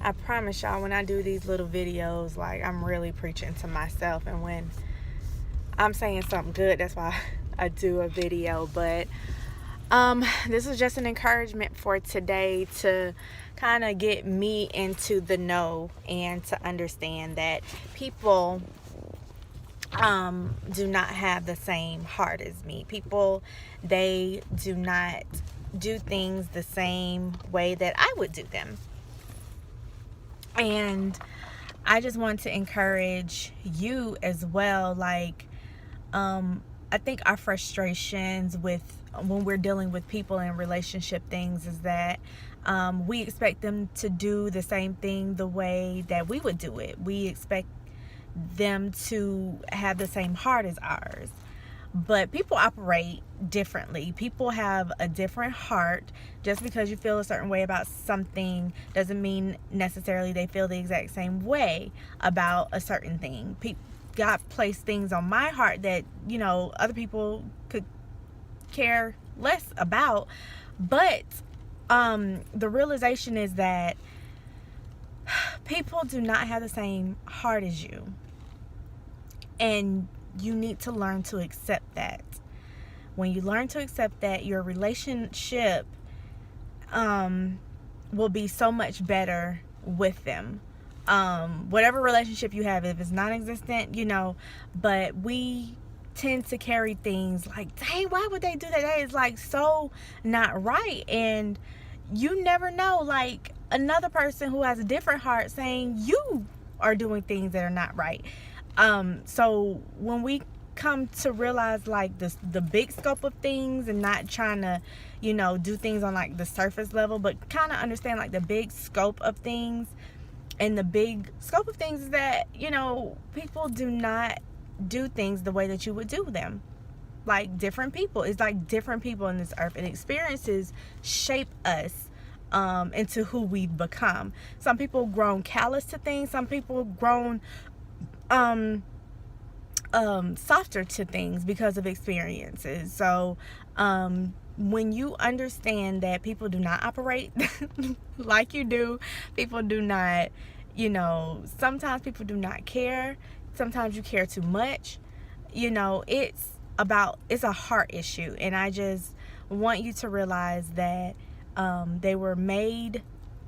I promise y'all, when I do these little videos, like, I'm really preaching to myself. And when I'm saying something good, that's why I do a video. But this is just an encouragement for today to kind of get me into the know and to understand that people do not have the same heart as me. People, they do not do things the same way that I would do them. And I just want to encourage you as well. Like, I think our frustrations with when we're dealing with people and relationship things is that we expect them to do the same thing the way that we would do it. We expect them to have the same heart as ours. But people operate differently. People have a different heart. Just because you feel a certain way about something doesn't mean necessarily they feel the exact same way about a certain thing. God placed things on my heart that, other people could care less about. But the realization is that people do not have the same heart as you. And you need to learn to accept that. When you learn to accept that, your relationship will be so much better with them. Whatever relationship you have, if it's non-existent, but we tend to carry things like, dang, why would they do that? That is like so not right. And you never know, like, another person who has a different heart saying you are doing things that are not right. So when we come to realize like the big scope of things and not trying to, do things on like the surface level, but kind of understand like the big scope of things. And the big scope of things is that, people do not do things the way that you would do them. Like different people. It's like different people in this earth, and experiences shape us into who we've become. Some people grown callous to things. Some people grown softer to things because of experiences. So when you understand that people do not operate like you do, people do not, sometimes people do not care, sometimes you care too much, it's a heart issue. And I just want you to realize that they were made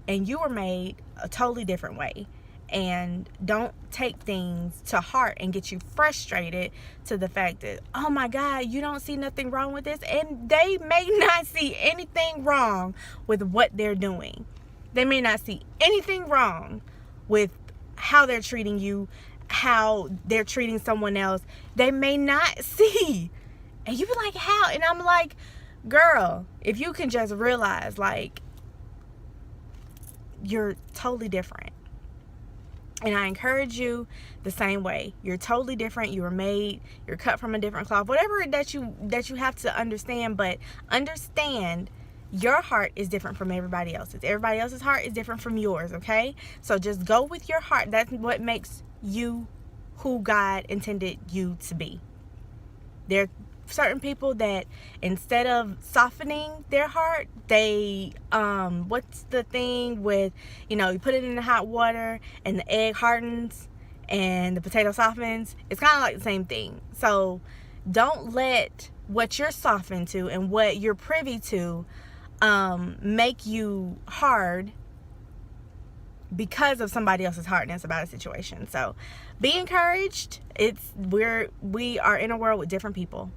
and you were made a totally different way. And don't take things to heart and get you frustrated to the fact that, oh my God, you don't see nothing wrong with this. And they may not see anything wrong with what they're doing. They may not see anything wrong with how they're treating you, how they're treating someone else. They may not see. And you be like, how? And I'm like, girl, if you can just realize, like, you're totally different. And I encourage you the same way. You're totally different. You were made. You're cut from a different cloth. Whatever that you have to understand, but understand your heart is different from everybody else's. Everybody else's heart is different from yours, okay? So just go with your heart. That's what makes you who God intended you to be. There are certain people that instead of softening their heart, they what's the thing with, you put it in the hot water and the egg hardens and the potato softens. It's kind of like the same thing. So don't let what you're softened to and what you're privy to make you hard because of somebody else's hardness about a situation. So be encouraged. We are in a world with different people.